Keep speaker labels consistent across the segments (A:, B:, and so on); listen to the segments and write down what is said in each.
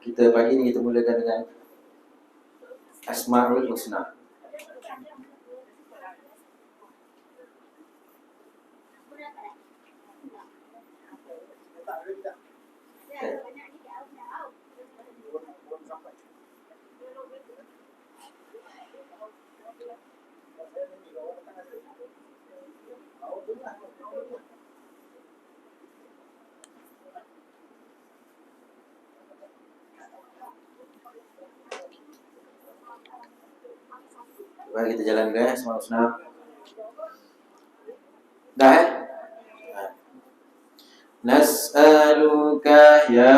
A: Kita pagi ini kita mulakan dengan Asmaul Husna. Baik, kita jalan guys, Asmaul Husna. Dah Nas'aluka ya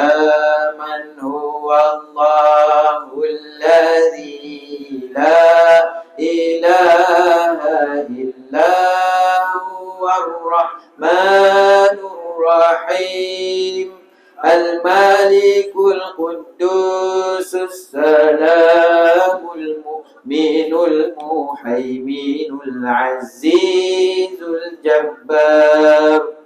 A: man huwa Allahul ladzi la ilaha illa huwar rahmanur rahim al-malikul quddusus salamul mu'minul muhaiminul azizul jabbar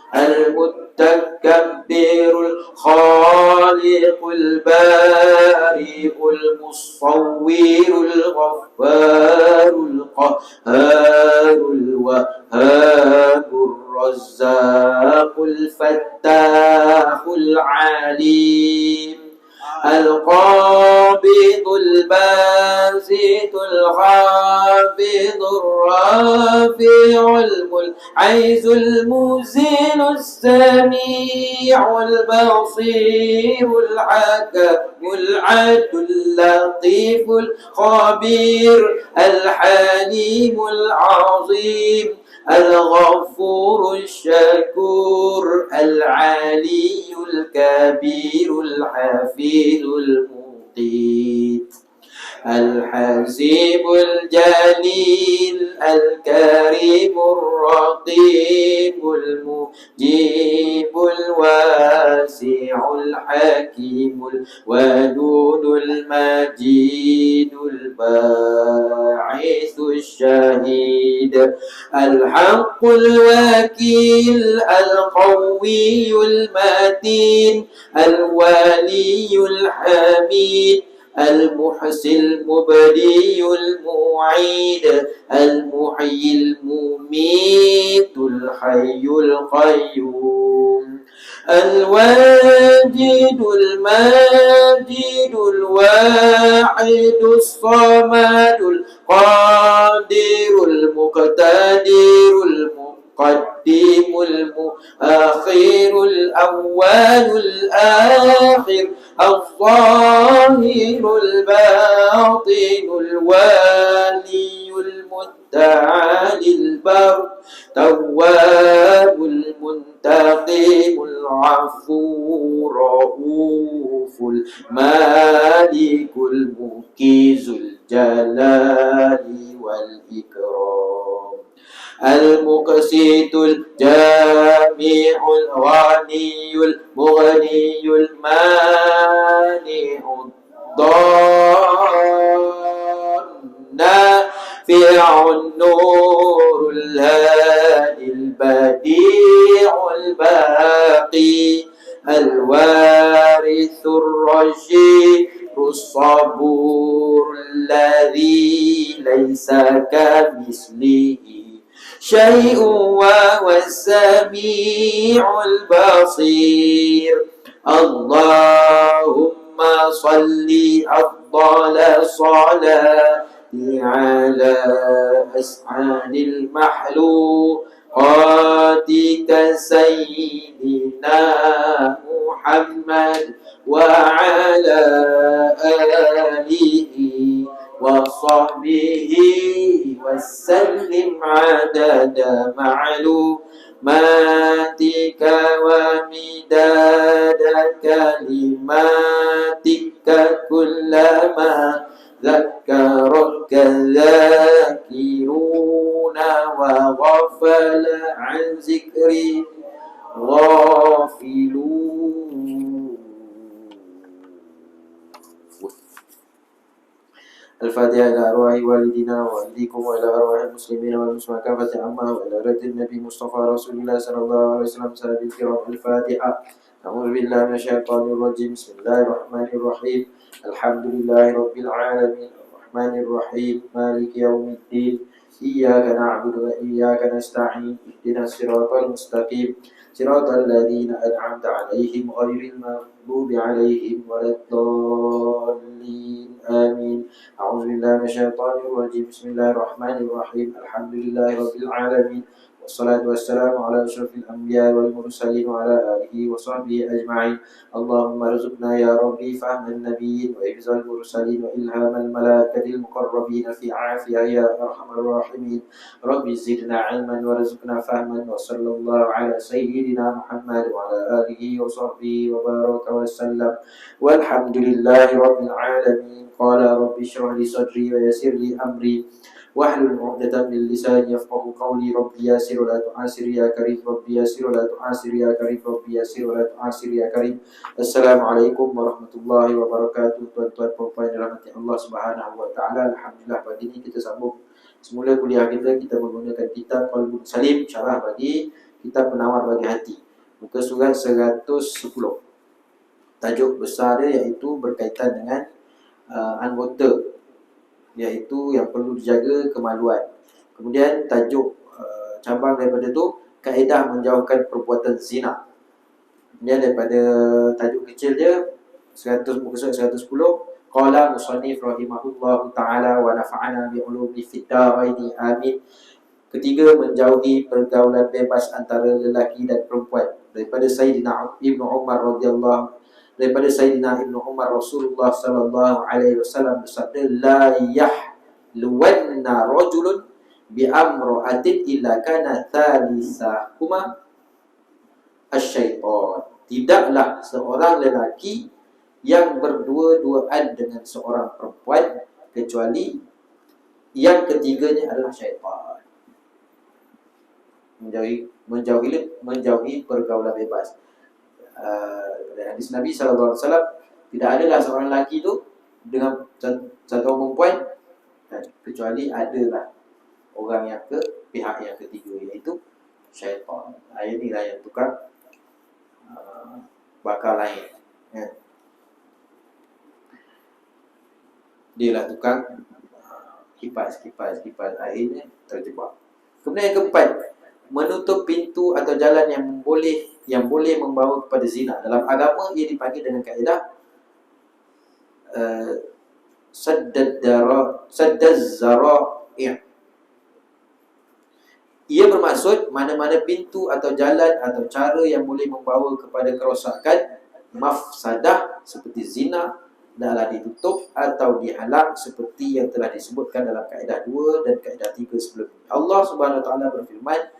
A: المتكبر الخالق البارئ المصور الغفار القهار الوهاب الرزاق الفتاح العليم القابض الباسط الخافض الرافع المنعز المزيل السميع البصير الحكم العدل اللطيف الخبير الحليم العظيم الغفور الشكور العلي الكبير الحفيظ المقيت الحسيب الجليل الكريم الرقيب المجيب الواسع الحكيم الودود المجيد الباعث الشهيد الحق الوكيل القوي المتين الولي الحميد المحصي المبدي المعيد المحيي المميت الحي القيوم الواجد الماجد الواحد الصمد القادر المقتدر المقدم المؤخر الأول الآخر الظاهر الباطن الوالي المتعالي البر تواب المنتقم العفو رؤوف المالك المكيز الجلال والإكرام المقسط الجامع الغني المغني المانع النافع النور الهادي البديع الباقي الوارث الرشيد الصبور الذي ليس كمثله شيء وهو السميع البصير اللهم صل أفضل صلاة على أسعد المخلوقاتك سيدنا محمد وعلى آله وصحبه وسلم عدد معلوماتك ومداد كلماتك كلما ذكرك الذاكرون وغفل عن ذكري غافلون. الفاتحة إلى أرواح والدينا ووالديكم وإلى أرواح المسلمين والمسلمات كافة عامة وإلى رد النبي مصطفى رسول الله صلى الله عليه وسلم سابق الكرام. الفاتحة. أعوذ بالله من الشيطان الرجيم. بسم الله الرحمن الرحيم. الحمد لله رب العالمين الرحمن الرحيم مالك يوم الدين إياك نعبد وإياك نستعين اهدنا الصراط المستقيم صراط الذين أنعمت عليهم غير المغضوب عليهم ولا الضالين آمين. أعوذ بالله من الشيطان الرجيم. بسم الله الرحمن الرحيم. الحمد لله رب العالمين والصلاة والسلام على أشرف الأنبياء والمرسلين وعلى آله وصحبه أجمعين. اللهم ارزقنا يا ربي فهم النبيين وحفظ المرسلين وإلهام الملائكة المقربين في عافية يا أرحم الراحمين. ربي زدنا علما وارزقنا فهما. وصلى الله على سيدنا محمد وعلى آله وصحبه وبارك وسلم والحمد لله رب العالمين. قال ربي اشرح لي صدري ويسر لي أمري واحلل عقدة من لساني يفقهوا قولي. ربي يسر ولا تعسر يا كريم. ربي يسر ولا تعسر يا كريم. ربي يسر ولا تعسر يا كريم. Assalamualaikum warahmatullahi wabarakatuh. Tuan-tuan puan-puan yang dirahmati Allah Subhanahu wa taala. Alhamdulillah pagi ini kita sambung semula kuliah kita menggunakan kitab Qalbun Salim, syarah bagi kitab Penawar bagi Hati. Muka surat 110. Tajuk besar dia iaitu berkaitan dengan anggota, iaitu yang perlu dijaga kemaluan. Kemudian tajuk cabang daripada itu kaedah menjauhkan perbuatan zina. Kemudian daripada tajuk kecil dia 100 muka surat 110, qala musannif rahimahullahu taala wa nafa'ana bi ulumi fid daraini amin. Ketiga, menjauhi pergaulan bebas antara lelaki dan perempuan. Daripada Sayyidina Ibnu Umar radhiyallahu daripada Sayyidina Ibnu Umar, Rasulullah sallallahu alaihi wasallam bersabda, la yahluwanna rajulun bi amra'atin illa kana thalithahuma asyaitan. Tidaklah seorang lelaki yang berdua-duaan dengan seorang perempuan kecuali yang ketiganya adalah syaitan. Menjauhi pergaulan bebas. Hadis Nabi SAW, tidak adalah seorang lelaki tu dengan satu orang perempuan kecuali adalah orang yang pihak yang ketiga, iaitu syaitan. Inilah yang tukar bakal lain. Dia lah tukang kipas, akhirnya terjebak. Kemudian yang keempat, menutup pintu atau jalan yang boleh membawa kepada zina. Dalam agama ia dipanggil dengan kaedah saddaz zara'i'. Ia bermaksud mana-mana pintu atau jalan atau cara yang boleh membawa kepada kerosakan, mafsadah seperti zina, adalah ditutup atau dihalang seperti yang telah disebutkan dalam kaedah 2 dan kaedah 3 sebelum ini. Allah Subhanahu wa taala berfirman,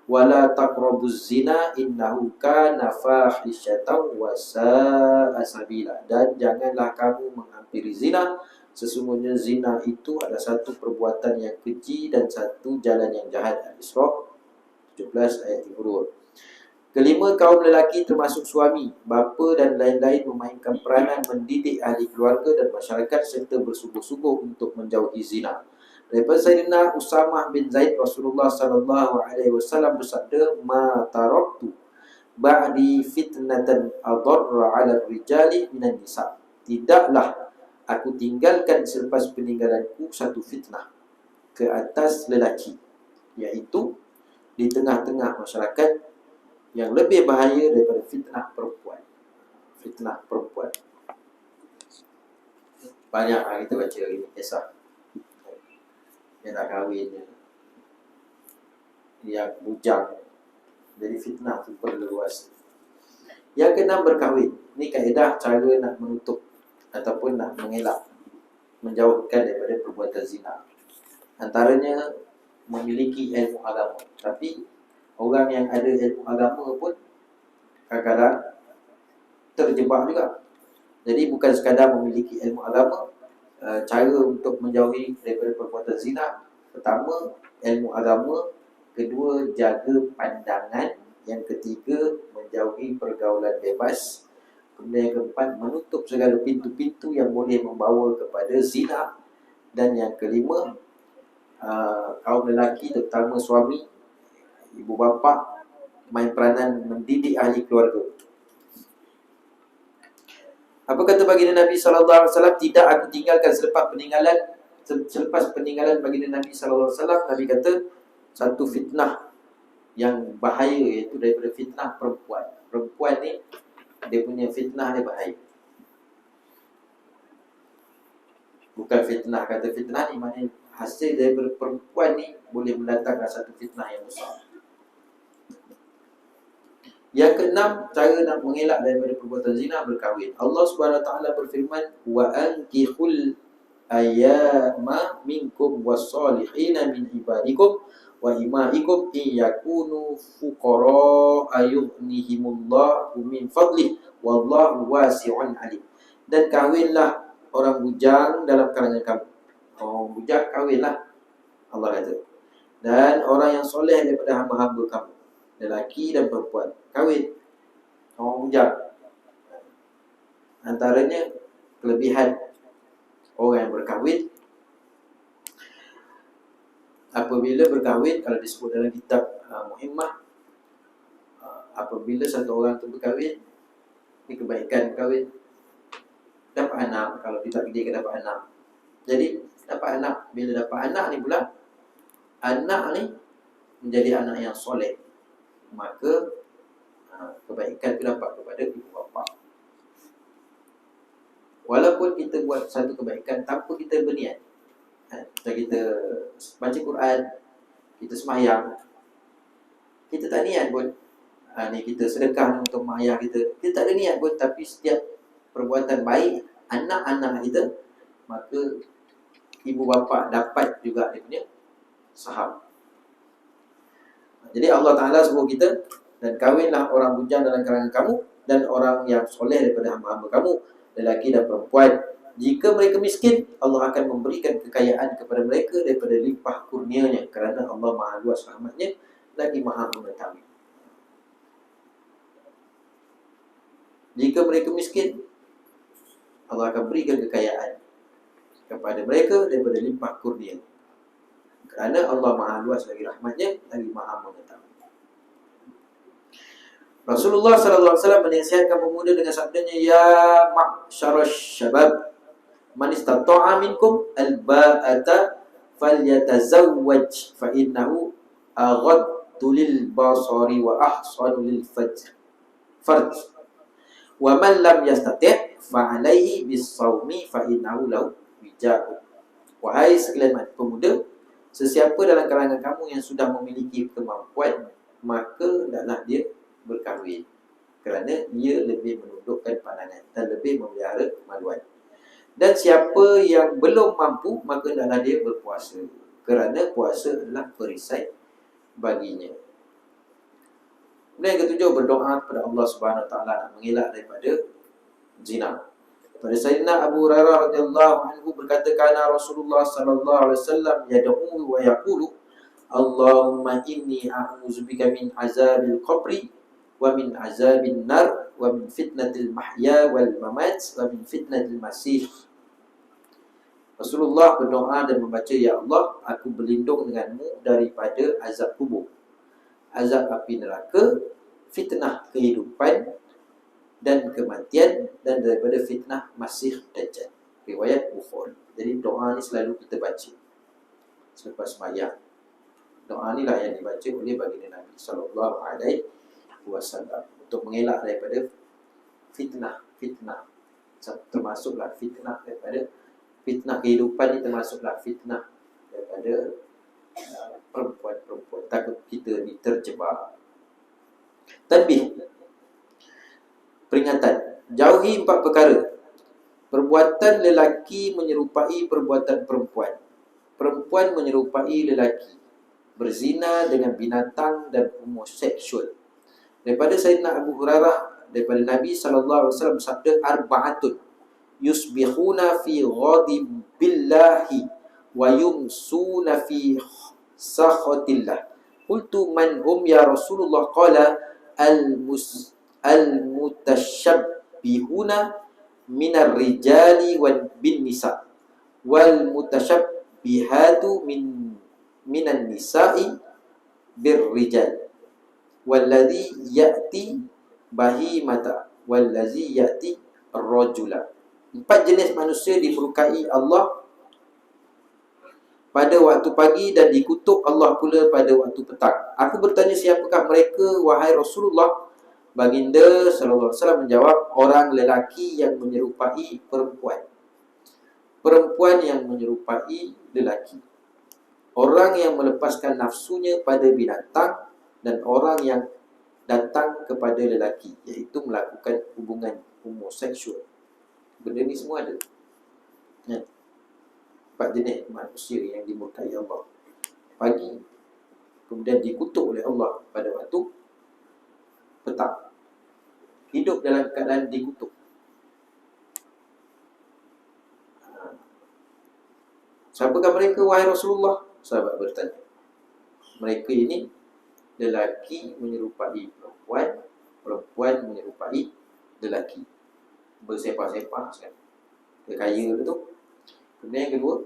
A: wala taqrabuz zina innahu kana fahishatan wa sa'a sabila. Dan janganlah kamu menghampiri zina, sesungguhnya zina itu adalah satu perbuatan yang keji dan satu jalan yang jahat. Al-Isra 17 ayat 32. Kelima, kaum lelaki termasuk suami, bapa dan lain-lain memainkan peranan mendidik ahli keluarga dan masyarakat serta bersungguh-sungguh untuk menjauhi zina. Daripada Sayyidina Usamah bin Zaid, Rasulullah sallallahu alaihi wasallam bersabda, ma taraktu ba'di fitnatan adarra 'ala rijali minan nisa. Tidaklah aku tinggalkan selepas peninggalanku satu fitnah ke atas lelaki, iaitu di tengah-tengah masyarakat yang lebih bahaya daripada fitnah perempuan. Fitnah perempuan. Banyak kita baca hari ini kisah yang nak kahwin, yang bujang. Jadi fitnah tu berluas. Yang keenam, berkahwin. Ini kaedah cara nak menutup ataupun nak mengelak, menjauhkan daripada perbuatan zina. Antaranya memiliki ilmu agama. Tapi orang yang ada ilmu agama pun kadang-kadang terjebak juga. Jadi bukan sekadar memiliki ilmu agama, cara untuk menjauhi daripada perbuatan zina, pertama ilmu agama, kedua jaga pandangan, yang ketiga menjauhi pergaulan bebas, kemudian yang keempat menutup segala pintu-pintu yang boleh membawa kepada zina, dan yang kelima kaum lelaki terutama suami, ibu bapa main peranan mendidik ahli keluarga Apa kata baginda Nabi sallallahu alaihi wasallam? Tidak aku tinggalkan selepas peninggalan baginda Nabi sallallahu alaihi wasallam. Nabi kata satu fitnah yang bahaya, iaitu daripada fitnah perempuan. Perempuan ni dia punya fitnah dia bahaya. Bukan fitnah, kata fitnah ni maknanya hasil daripada perempuan ni boleh mendatangkan satu fitnah yang besar. Yang keenam, cara nak mengelak daripada perbuatan zina, berkahwin. Allah Subhanahu Wa Taala berfirman, wa ankihul ayyama minkum was-salihina min ibadikum wa imaikum in yakunu fuqara ayughnihimullahu min fadlih wallahu wasi'un alim. Dan kahwinlah orang bujang dalam kalangan kamu. Orang bujang kahwinlah, Allah kata. Dan orang yang soleh daripada hamba-hamba kamu, lelaki dan perempuan, kahwin. Orang bujang. Antaranya kelebihan orang yang berkahwin, apabila berkahwin, kalau disebut dalam kitab Muhimmah, apabila satu orang tu berkahwin, ini kebaikan berkahwin, dapat anak. Kalau tidak, dia akan dapat anak. Jadi dapat anak. Bila dapat anak ni pula, anak ni menjadi anak yang soleh, maka kebaikan itu dapat kepada ibu bapa. Walaupun kita buat satu kebaikan tanpa kita berniat, kita baca Quran, kita sembahyang, kita tak niat pun, ni kita sedekah untuk mak ayah kita tak ada niat pun, tapi setiap perbuatan baik anak-anak kita, maka ibu bapa dapat juga dia punya saham. Jadi Allah Ta'ala suruh kita, dan kahwinlah orang bujang dalam kalangan kamu dan orang yang soleh daripada hamba-hamba kamu, lelaki dan perempuan. Jika mereka miskin, Allah akan memberikan kekayaan kepada mereka daripada limpah kurnianya, kerana Allah Maha Luas rahmatnya lagi Maha Mengetahui. Jika mereka miskin, Allah akan berikan kekayaan kepada mereka daripada limpah kurnia, kerana Allah Maha Luas lagi rahmatnya lagi Maha Mengetahui. Rasulullah sallallahu alaihi wasallam menasihatkan pemuda dengan sabdanya, ya ma'syarash syabab, man istata'a minkum al-ba'ata falyatazawwaj fa innahu aghaddu lil basari wa ahsanu lil farj wa man lam yastati' fa alaihi bis-shaumi fa innahu lahu wija'u. Wahai sekalian pemuda, sesiapa dalam kalangan kamu yang sudah memiliki kemampuan, maka hendaklah dia berkahwin, kerana ia lebih menundukkan pandangan dan lebih memelihara kemaluan. Dan siapa yang belum mampu, maka hendaklah dia berpuasa, kerana puasa adalah perisai baginya. Kemudian yang ketujuh, berdoa kepada Allah Subhanahu Wa Taala nak mengelak daripada zina. Pada Sayyidina Abu Hurairah radhiyallahu anhu berkata, kana Rasulullah sallallahu alaihi wasallam yad'u wa yaqulu, Allahumma inni a'udzubika min azabil qabri wa min azabin nar wa min fitnatil mahya wal mamat wa min fitnatil masih. Rasulullah berdoa dan membaca, ya Allah, aku berlindung denganmu daripada azab kubur, azab api neraka, fitnah kehidupan dan kematian, dan daripada fitnah Masih Dajjal. Riwayat Bukhari. Jadi doa ni selalu kita baca selepas sembahyang. Doa ni lah yang dibaca oleh baginda Nabi sallallahu alaihi wasallam untuk mengelak daripada fitnah. Termasuklah fitnah daripada fitnah kehidupan ni, termasuklah fitnah daripada perempuan-perempuan. Takut kita ni terjebak. Tanbih, peringatan, jauhi 4 perkara. Perbuatan lelaki menyerupai perbuatan perempuan, perempuan menyerupai lelaki, berzina dengan binatang dan homoseksual. Daripada Sayyidina Abu Hurairah, daripada Nabi sallallahu alaihi wasallam bersabda, arba'atun yusbihuna fi ghadibillahi wa yumsuna fi sakhatillah. Qultu man hum ya Rasulullah? Qala al-mutashabbihuna minar rijali wal bin nisa wal mutashabbihatu minan nisa'i bir rijal walladhi ya'ti bahimata walladhi ya'ti ar-rajula. 4 jenis manusia dimurkai Allah pada waktu pagi dan dikutuk Allah pula pada waktu petang. Aku bertanya, siapakah mereka, wahai Rasulullah? Baginda sallallahu alaihi wasallam menjawab, orang lelaki yang menyerupai perempuan. Perempuan yang menyerupai lelaki. Orang yang melepaskan nafsunya pada binatang dan orang yang datang kepada lelaki, iaitu melakukan hubungan homoseksual. Benda ni semua ada. 4 jenis manusia yang dimurkai Allah pagi, kemudian dikutuk oleh Allah pada waktu petang. Hidup dalam keadaan dikutuk. Siapakah mereka, wahai Rasulullah? Sahabat bertanya. Mereka ini lelaki menyerupai perempuan, perempuan menyerupai lelaki. Bersepah-sepah sekali. Kaya tu. Kemudian yang kedua,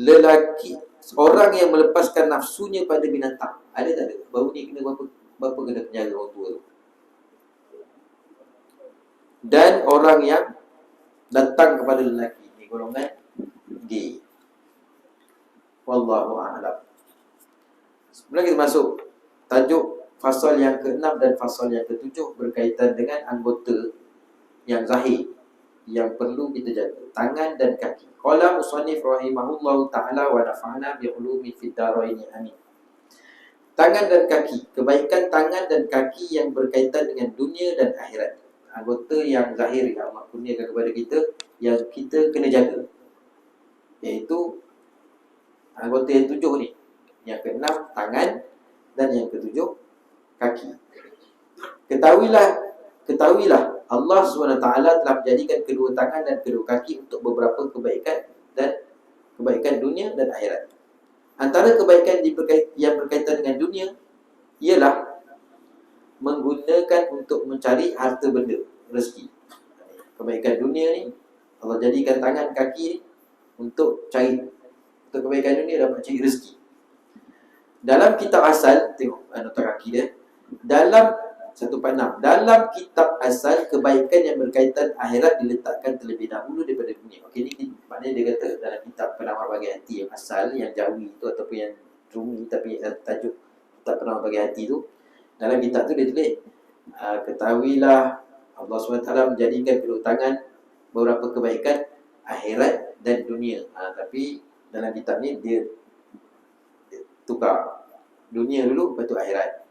A: lelaki, orang yang melepaskan nafsunya pada binatang. Ada tak ada? Baru ni kena berapa kena penjara orang tua tu. Dan orang yang datang kepada lelaki. Ini golongan gay. Wallahu a'lam. Sebelum kita masuk tajuk fasal yang ke-6 dan fasal yang ke-7 berkaitan dengan anggota yang zahir yang perlu kita jaga, tangan dan kaki. Qala musannif rahimahullahu ta'ala wa nafa'na bi ulumi fid darain, amin. Tangan dan kaki, kebaikan tangan dan kaki yang berkaitan dengan dunia dan akhirat. Anggota yang zahir yang Allah kurniakan kepada kita, yang kita kena jaga, iaitu anggota yang 7 ni. Yang ke-6 tangan dan yang ke-7 kaki. Ketahuilah Allah SWT telah menjadikan kedua tangan dan kedua kaki untuk beberapa kebaikan dan kebaikan dunia dan akhirat. Antara kebaikan yang berkaitan dengan dunia ialah menggunakan untuk mencari harta benda, rezeki. Kebaikan dunia ni Allah jadikan tangan kaki ni untuk cari, untuk kebaikan dunia dapat cari rezeki. Dalam kitab asal, tengok nota kaki dia, dalam 1.6, dalam kitab asal kebaikan yang berkaitan akhirat diletakkan terlebih dahulu daripada dunia. Okey, ni maknanya dia kata dalam kitab penawar bagi hati yang asal, yang jawi tu ataupun yang rumi, tapi tajuk kitab penawar bagi hati tu, dalam kitab tu dia tulis, ketahuilah Allah SWT menjadikan kedua tangan beberapa kebaikan akhirat dan dunia. Tapi dalam kitab ni dia tukar, dunia dulu, lepas tu akhirat.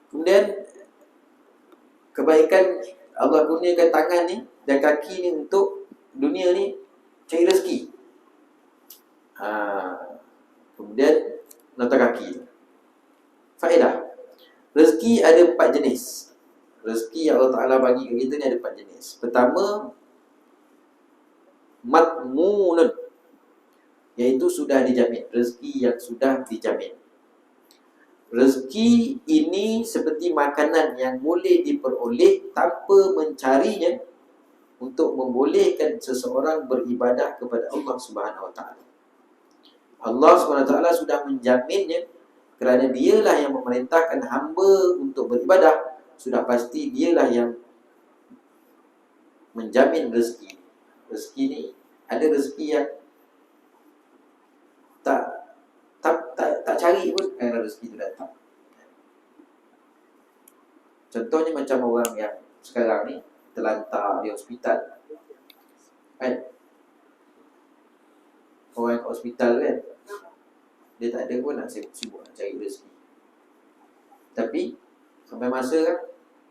A: Kemudian kebaikan Allah kurniakan tangan ni dan kaki ni untuk dunia ni cari rezeki. Kemudian nota kaki, faedah. Rezeki ada 4 jenis. Rezeki yang Allah Ta'ala bagi ke kita ni ada 4 jenis. Pertama, matmunun, iaitu sudah dijamin. Rezeki yang sudah dijamin. Rezeki ini seperti makanan yang boleh diperoleh tanpa mencarinya untuk membolehkan seseorang beribadah kepada Allah Subhanahu Wa Taala. Allah Subhanahu Wa Taala sudah menjaminnya kerana dialah yang memerintahkan hamba untuk beribadah. Sudah pasti dialah yang menjamin rezeki. Rezeki ni, ada rezeki yang tak cari pun kerana rezeki itu datang. Contohnya macam orang yang sekarang ni terlantar di hospital, kan? Orang yang kat hospital kan, dia tak ada pun nak sibuk nak cari rezeki. Tapi sampai masa kan,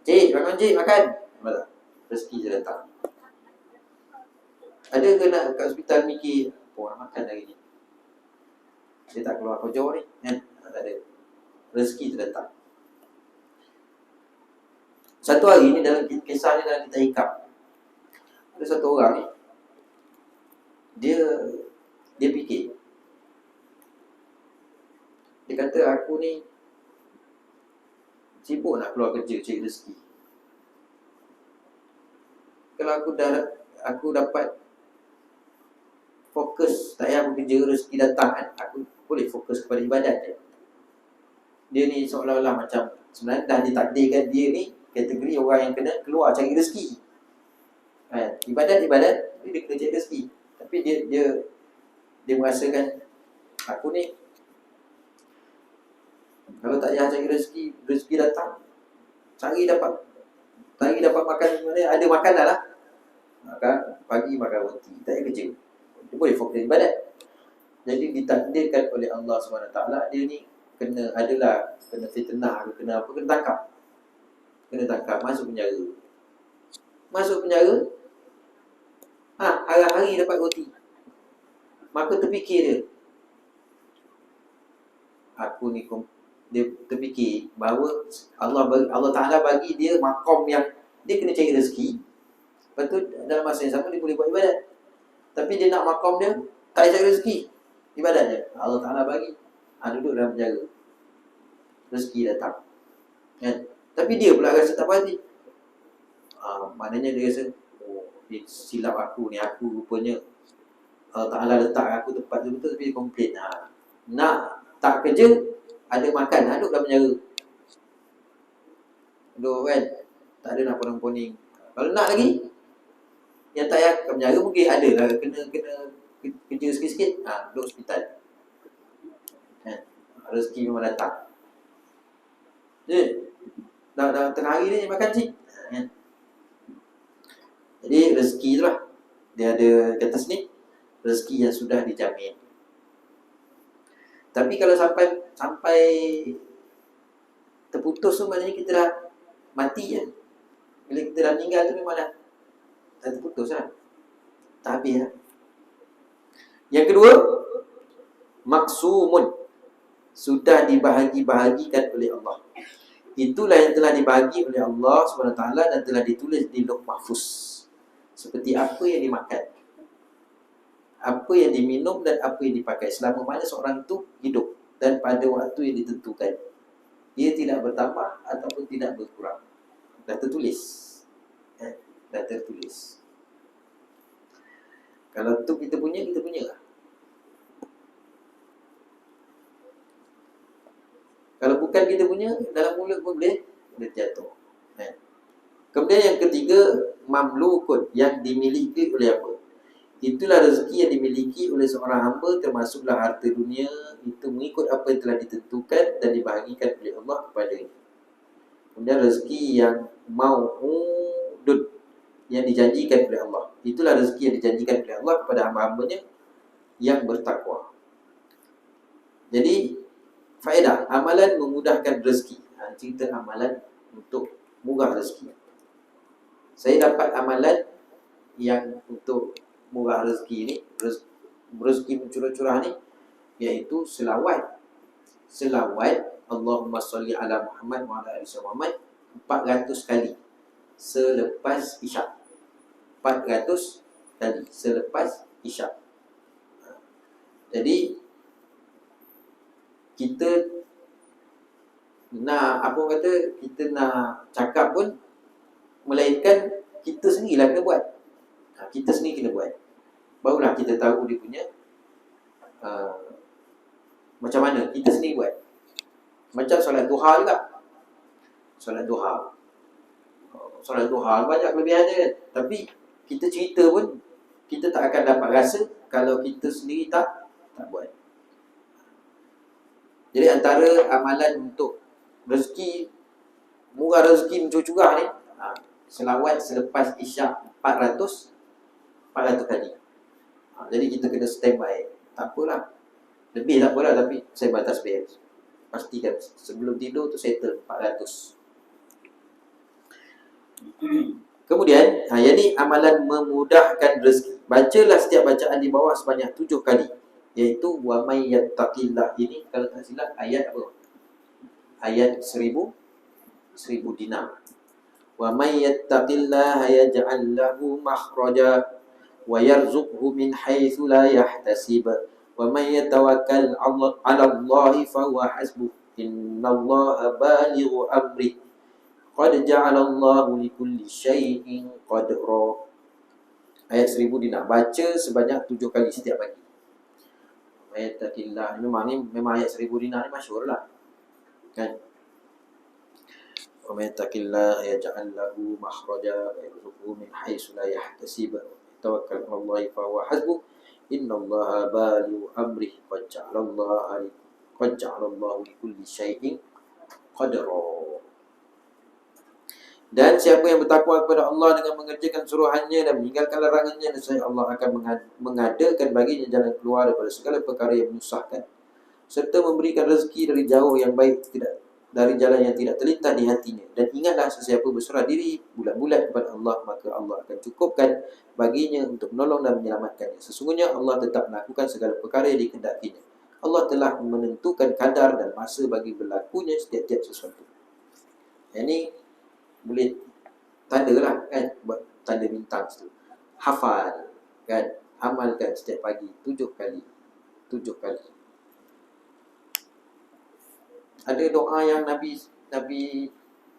A: cik, bangun cik, makan. Malah rezeki je datang. Ada ke nak kat hospital mikir, orang makan hari ni, dia tak keluar kerja ni, kan? Tak ada. Rezeki tu datang. Satu hari ni dalam kisah ni, dalam kita hikam, ada satu orang ni, dia fikir, dia kata, aku ni sibuk nak keluar kerja cari rezeki. Kalau aku dapat fokus, tak payah aku kerja, rezeki datang kan, aku boleh fokus kepada ibadat je. Dia ni seolah-olah macam sebenarnya dah ditakdirkan dia ni kategori orang yang kena keluar cari rezeki. Ibadat dia kena cari rezeki. Tapi dia merasakan aku ni kalau tak payah cari rezeki datang. Cari dapat makan mana ada makanan lah. Maka pagi makan roti, tak payah kerja. Dia boleh fokus ibadat. Jadi ditakdirkan oleh Allah SWT, dia ni kena fitnah, kena tangkap, masuk penjara. Hari-hari dapat roti. Maka terfikir dia terfikir bahawa Allah Ta'ala bagi dia makom yang dia kena cari rezeki. Lepas tu dalam masa yang sama dia boleh buat ibadat. Tapi dia nak makom dia tak cari rezeki, ibadat je. Allah Ta'ala bagi, duduk dalam penjara, rezeki datang kan? Tapi dia pula rasa tak pasti. Maknanya dia rasa dia silap aku rupanya Allah Ta'ala letak aku tempat tu betul, tapi dia komplain. Nak tak kerja, ada makan, duduk dalam penjara. Duduk kan, tak ada nak poning-poning. Kalau nak lagi, yang tak payah kat penjara mungkin ada lah, kena kerja sikit-sikit, duduk hospital. Rezeki memang datang. Dah tengah hari ni makan cik. Jadi rezeki tu lah, dia ada kata sini, rezeki yang sudah dijamin. Tapi kalau sampai terputus tu, maknanya kita dah mati je. Bila kita dah meninggal tu memang dah terputus lah, tak habis lah. Yang kedua, maksumun, sudah dibahagi-bahagikan oleh Allah. Itulah yang telah dibahagi oleh Allah SWT dan telah ditulis di Lauh Mahfuz. Seperti apa yang dimakan, apa yang diminum dan apa yang dipakai, selama mana seorang itu hidup dan pada waktu yang ditentukan. Ia tidak bertambah ataupun tidak berkurang. Dah tertulis. Dah tertulis. Kalau tu kita punya lah. Kalau bukan kita punya, dalam mulut pun boleh jatuh. Kemudian yang ketiga, mamlukun, yang dimiliki oleh apa? Itulah rezeki yang dimiliki oleh seorang hamba, termasuklah harta dunia, itu mengikut apa yang telah ditentukan dan dibahagikan oleh Allah kepadanya. Kemudian rezeki yang mau'udun, yang dijanjikan oleh Allah. Itulah rezeki yang dijanjikan oleh Allah kepada hamba-hambanya yang bertakwa. Jadi faedah, amalan memudahkan rezeki. Cerita amalan untuk murah rezeki. Saya dapat amalan yang untuk murah rezeki ni, rezeki mencurah-curah ni, iaitu selawat Allahumma salli ala Muhammad wa ala ali Muhammad 400 kali selepas isyak. 400 kali selepas isyak. Jadi kita nak kita nak cakap pun, melainkan kita sendirilah kena buat. Kita sendiri kena buat. Barulah kita tahu dia punya macam mana kita sendiri buat. Macam solat duha juga. Solat duha banyak kelebihan dia kan? Tapi kita cerita pun, kita tak akan dapat rasa kalau kita sendiri tak buat. Jadi antara amalan untuk rezeki, murah rezeki mencurah-curah ni, selawat selepas isyak 400 kali. Jadi kita kena standby. Tak apalah, lebih tak apalah, tapi saya batas bayar. Pastikan sebelum tidur tu settle 400. Kemudian, yang ni amalan memudahkan rezeki. Bacalah setiap bacaan di bawah sebanyak 7 kali, iaitu wa may yattaqillah. Ini kalau tak silap ayat apa? Ayat 1000 dinar. Wa may yattaqillaha yaj'al lahu makhraja wa yarzuqhu min haitsu la yahtasib wa may yatawakkal 'ala Allahi fa huwa hasbuh innallaha balighu amri qad ja'ala Allahu likulli syai'in qadra. Ayat 1000 dinar, baca sebanyak 7 kali setiap pagi. Ayatakillah, memang ayat 1000 dinar ni masyhur lah. Kan? Wa may yattaqillaha yaj'al lahu makhraja wa yarzuqhu min haitsu la yahtasib. Tawakkal 'ala Allah fa huwa hasbuh. Innallaha balighu amrihi qad ja'ala Allahu li kulli syai'in qadra. Dan siapa yang bertakwa kepada Allah dengan mengerjakan suruhannya dan meninggalkan larangannya, nescaya Allah akan mengadakan baginya jalan keluar daripada segala perkara yang menyusahkan, serta memberikan rezeki dari jauh yang baik, tidak dari jalan yang tidak terlintas di hatinya. Dan ingatlah, sesiapa berserah diri bulat-bulat kepada Allah, maka Allah akan cukupkan baginya untuk menolong dan menyelamatkannya. Sesungguhnya Allah tetap melakukan segala perkara yang dikehendakinya. Allah telah menentukan kadar dan masa bagi berlakunya setiap-tiap sesuatu. Yang ni boleh tanda lah kan, buat tanda bintang tu. Hafal kan, amalkan setiap pagi 7 kali. Ada doa yang Nabi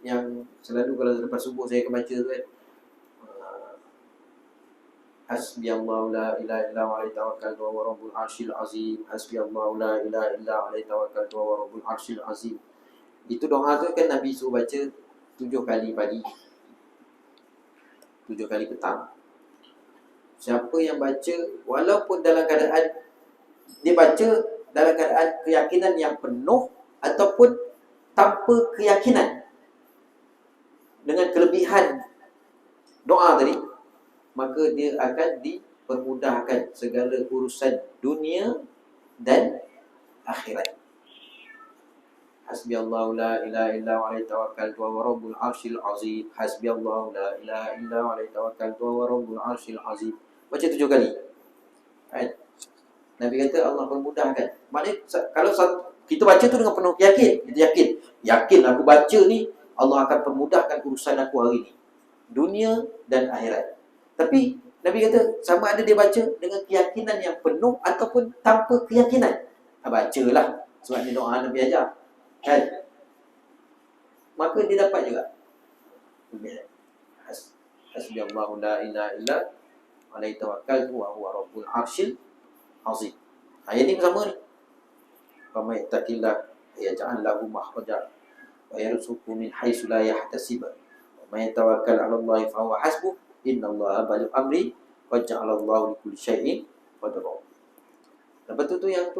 A: yang selalu kalau lepas subuh saya akan baca tu kan. Hasbiyallahu la ilaha illa huwa alaihi tawakkaltu wa huwa rabbul arsyil azim. Hasbiyallahu la ilaha illa huwa alaihi tawakkaltu wa huwa rabbul arsyil azim. Itu doa tu kan Nabi suruh baca 7 kali pagi, 7 kali petang. Siapa yang baca, walaupun dalam keadaan dia baca dalam keadaan keyakinan yang penuh ataupun tanpa keyakinan, dengan kelebihan doa tadi, maka dia akan dipermudahkan segala urusan dunia dan akhirat. Hasbiyallahu la ilaha illa huwa alaihi tawakkaltu wa huwa rabbul arsyil azim. Hasbiyallahu la ilaha illa huwa alaihi tawakkaltu wa huwa rabbul arsyil azim. Baca 7 kali. Kan? Nabi kata Allah permudahkan. Maknanya kalau kita baca tu dengan penuh kita yakin aku baca ni Allah akan permudahkan urusan aku hari ni, dunia dan akhirat. Tapi Nabi kata sama ada dia baca dengan keyakinan yang penuh ataupun tanpa keyakinan, bacalah, sebab ni doa Nabi ajar kan, maka dia dapat juga. Hasbiyallahu la ilaha illa alaihi tawakkaltu wa huwa rabbul arsyil azim. Ayat ni sama ni. Wa may yattaqillah yaj'al lahu makhraja wa yarzuqhu min haitsu la yahtasib. Wa may tawakkal 'ala Allah fa huwa hasbuh. Innallaha balighu amri qad ja'ala Allahu li kulli syai'in qadra. Lepas tu yang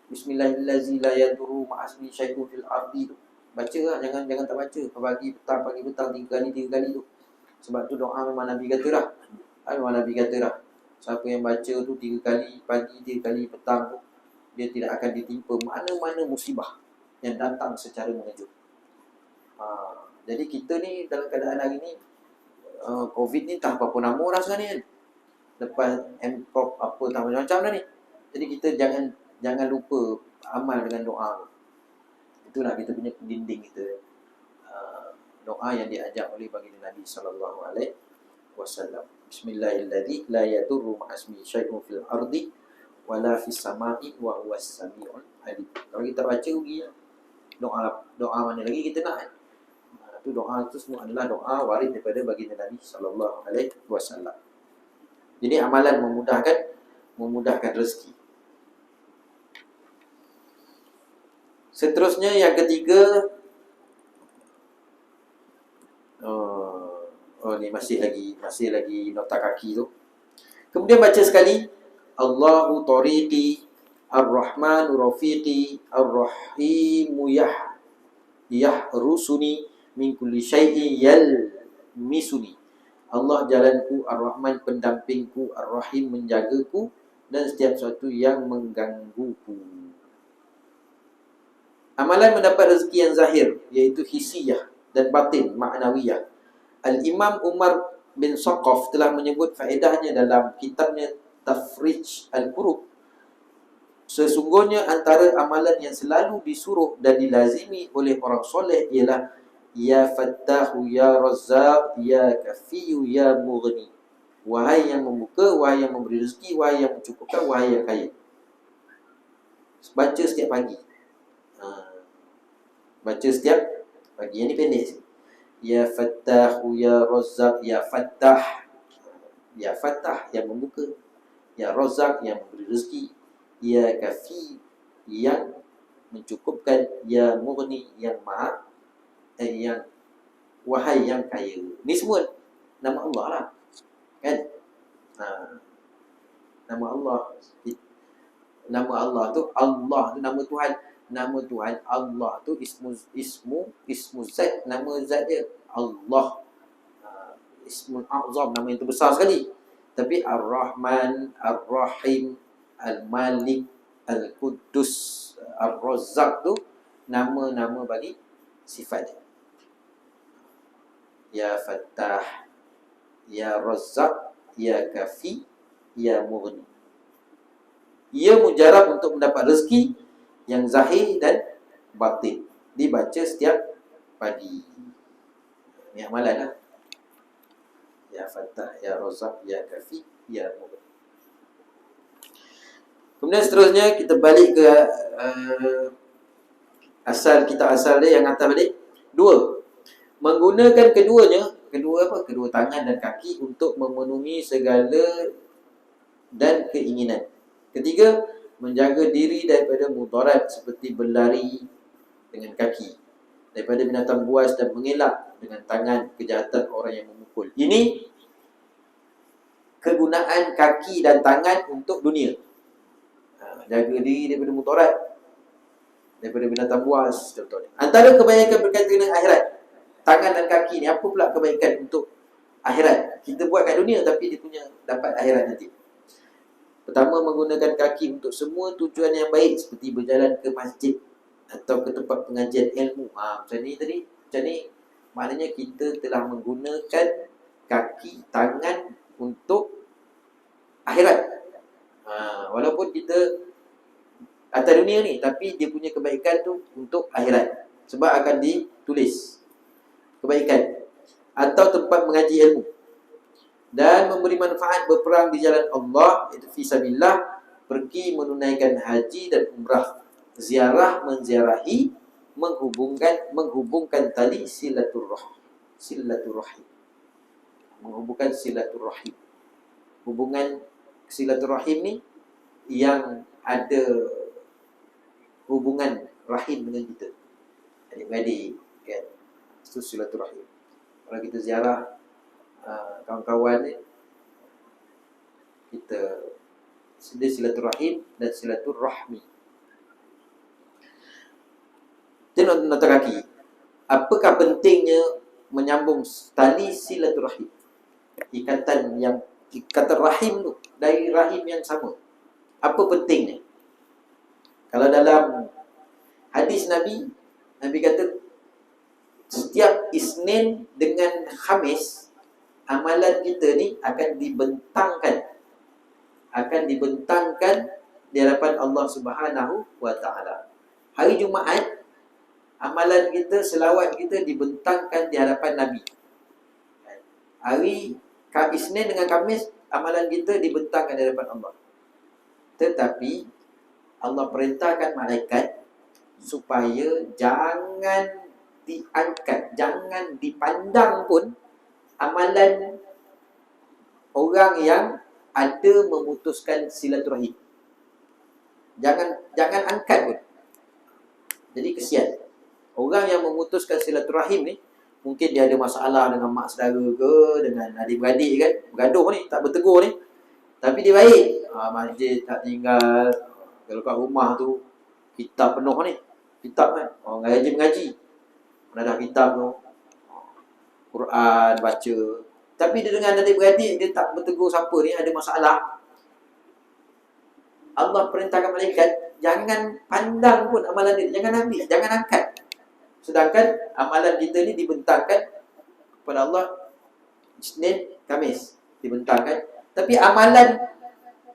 A: Bismillahirrahmanirrahim la yadurru ma'asmi syai'un fil ardi tu. Baca lah, jangan tak baca. Pagi petang 3 kali tu. Sebab tu doa memang Nabi kata dah. Siapa yang baca tu 3 kali pagi, 3 kali petang tu, dia tidak akan ditimpa mana-mana musibah yang datang secara mengejut. Jadi kita ni dalam keadaan hari ni, Covid ni tak apa-apa nama dah sekarang ni kan. Lepas Mprop apa tak macam-macam dah ni. Jadi kita jangan lupa amal dengan doa. Itulah kita punya dinding kita. Doa yang diajak oleh baginda Nabi sallallahu alaihi wasallam. Bismillahirrahmanirrahim. La yadurru ma'asmi syai'un fil ardi wala fis sama'i wa huwas samiul alim. Kalau kita baca rugi doa mana lagi kita nak kan? Itu doa itu semua adalah doa waris daripada baginda Nabi sallallahu alaihi wasallam. Jadi amalan memudahkan rezeki. Seterusnya yang ketiga, ni masih lagi nota kaki tu. Kemudian baca sekali, Allahu tariqi ar-Rahmanu rafiqi ar-Rahimu yahrusuni min kulli syai'in yalmisuni. Allah jalanku, Ar-Rahman pendampingku, Ar-Rahim menjagaku, dan setiap sesuatu yang menggangguku. Amalan mendapat rezeki yang zahir, iaitu hisiyah, dan batin, ma'nawiyah. Al-Imam Umar bin Saqaf telah menyebut faedahnya dalam kitabnya Tafrij Al-Qurub. Sesungguhnya antara amalan yang selalu disuruh dan dilazimi oleh orang soleh ialah Ya Fattahu, Ya Razzaq, Ya Kafiyu, Ya Mughni. Wahai yang membuka, wahai yang memberi rezeki, wahai yang mencukupkan, wahai yang kaya. Baca setiap pagi. Baca setiap pagi. Yang ni pendek sih. Ya Fattahu, Ya Razzaq, Ya Fattah. Ya Fattah yang membuka, Ya Razzaq yang memberi rezeki, Ya Kafi, yang mencukupkan, ya Mughni, yang maha, yang wahai yang kaya. Ni semua nama Allah lah, kan? Nama Allah, nama Allah tu, Allah tu nama Tuhan. Nama Tuhan Allah tu ismu zat, nama zat dia Allah. Ismul A'zam, nama yang terbesar sekali. Tapi Ar-Rahman, Ar-Rahim, Al-Malik, Al-Quddus, Ar-Razzaq tu nama-nama bagi sifat dia. Ya Fattah, Ya Razzaq, Ya Kafi, Ya Mughni. Ia mujarab untuk mendapat rezeki yang zahir dan batin, dibaca setiap pagi. Ini amalan lah. Ya Fattah, Ya Razzaq, Ya Kafi, Ya Mughni. Kemudian seterusnya kita balik ke asal dia yang atas balik. Dua, menggunakan kedua tangan dan kaki untuk memenuhi segala dan keinginan. Ketiga, menjaga diri daripada mudarat seperti berlari dengan kaki, daripada binatang buas, dan mengelak dengan tangan kejahatan orang yang memukul. Ini kegunaan kaki dan tangan untuk dunia. Jaga diri daripada mudarat, daripada binatang buas, contohnya. Antara kebaikan berkaitan dengan akhirat, tangan dan kaki ni, apa pula kebaikan untuk akhirat? Kita buat kat dunia tapi dia punya dapat akhirat nanti. Pertama, menggunakan kaki untuk semua tujuan yang baik, seperti berjalan ke masjid atau ke tempat pengajian ilmu. Macam ni maknanya kita telah menggunakan kaki, tangan untuk akhirat. Walaupun kita atas dunia ni, tapi dia punya kebaikan tu untuk akhirat, sebab akan ditulis kebaikan. Atau tempat mengaji ilmu, dan memberi manfaat berperang di jalan Allah, iaitu fisabilillah, pergi menunaikan haji dan umrah, ziarah, menziarahi, menghubungkan tali silaturahim, menghubungkan silaturahim. Hubungan silaturahim ni yang ada hubungan rahim dengan kita, adik-beradik, kan? Itu silaturahim. Kalau kita ziarah kawan-kawan ni, kita sedih silaturahim dan silaturahmi. Jadi nota kaki, apakah pentingnya menyambung tali silaturahim? Ikatan rahim tu, dari rahim yang sama. Apa pentingnya? Kalau dalam hadis Nabi kata, setiap Isnin dengan Khamis, amalan kita ni akan dibentangkan di hadapan Allah Subhanahu wa Ta'ala. Hari Jumaat, amalan kita, selawat kita dibentangkan di hadapan Nabi. Hari Isnin dengan Khamis, amalan kita dibentangkan di hadapan Allah. Tetapi Allah perintahkan malaikat supaya jangan diangkat, jangan dipandang pun amalan orang yang ada memutuskan silaturahim. Jangan angkat pun. Jadi kesian. Orang yang memutuskan silaturahim ni, mungkin dia ada masalah dengan mak saudara ke, dengan adik-beradik, kan, bergaduh ni, tak bertegur ni, tapi dia baik. Masjid tak tinggal. Kalau kat rumah tu kitab penuh ni, kitab kan, orang mengaji, mana dah kitab tu, Quran baca. Tapi dia dengan adik-beradik, dia tak bertegur siapa ni, ada masalah. Allah perintahkan malaikat, jangan pandang pun amalan dia, jangan ambil, jangan angkat. Sedangkan amalan kita ni dibentangkan kepada Allah Isnin, Khamis, dibentangkan. Tapi amalan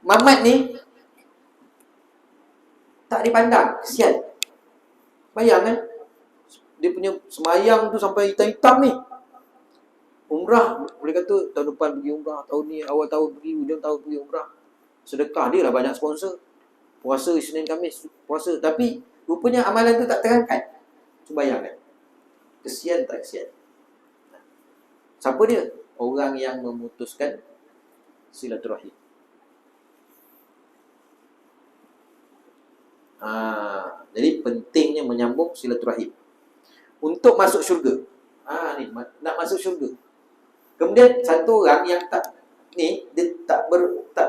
A: Mamat ni tak dipandang, kesian. Bayang kan, dia punya semayang tu sampai hitam-hitam ni. Umrah, boleh kata tahun depan pergi umrah, tahun ni awal tahun pergi, hujung tahun pergi umrah. Sedekah dia lah banyak sponsor. Puasa Isnin Khamis, puasa. Tapi rupanya amalan tu tak terangkat. Cuba bayangkan, kesian tak kesian? Siapa dia? Orang yang memutuskan silaturahim. Jadi pentingnya menyambung silaturahim untuk masuk syurga. Ni nak masuk syurga. Kemudian satu orang yang dia tak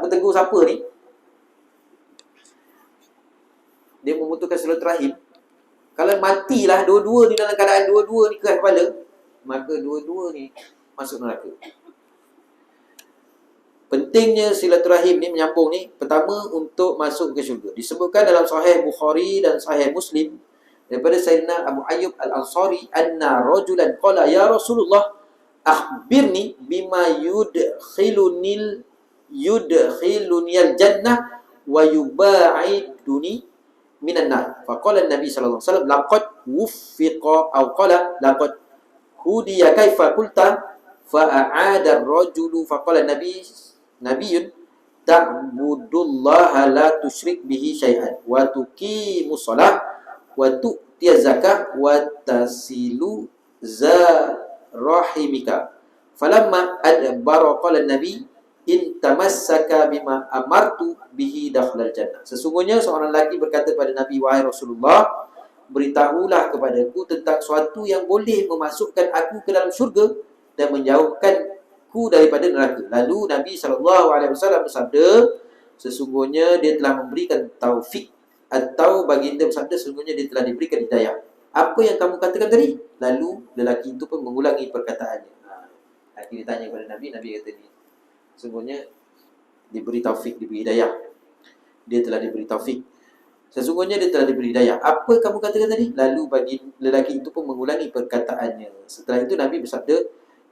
A: bertegur siapa ni, dia memutuskan silaturahim. Kalau matilah dua-dua ni dalam keadaan dua-dua ni keras kepala, maka dua-dua ni masuk neraka. Pentingnya silaturahim ni, menyambung ni, pertama untuk masuk ke syurga. Disebutkan dalam Sahih Bukhari dan Sahih Muslim daripada Sayyidina Abu Ayyub Al-Ansari, anna rajulan qala ya Rasulullah akhbirni bima yudkhiluni al-jannah wa yuba'iduni minan nar. Faqala an-nabi sallallahu alaihi wasallam laqad wuffiqa aw qala laqad hudiya kaifa qulta fa a'ada ar-rajulu faqala nabiyyun ta'budullaha la tusyrik bihi syai'an wa tuqimus shalah wa tu'tiyaz zakah wa tasilu za rahimika. Falamma adbara qala an-nabi in tamassaka bima amartu bihi dakhalal jannah. Sesungguhnya seorang lelaki berkata pada Nabi, wahai Rasulullah, beritahulah kepadaku tentang suatu yang boleh memasukkan aku ke dalam syurga dan menjauhkanku daripada neraka. Lalu Nabi SAW bersabda, sesungguhnya dia telah memberikan taufik, atau baginda bersabda, sesungguhnya dia telah diberikan hidayah. Apa yang kamu katakan tadi? Lalu lelaki itu pun mengulangi perkataannya. Lelaki ditanya kepada Nabi, Nabi kata ni, sesungguhnya diberi taufik, diberi hidayah. Dia telah diberi taufik. Sesungguhnya dia telah diberi hidayah. Apa kamu katakan tadi? Lalu bagi lelaki itu pun mengulangi perkataannya. Setelah itu Nabi bersabda,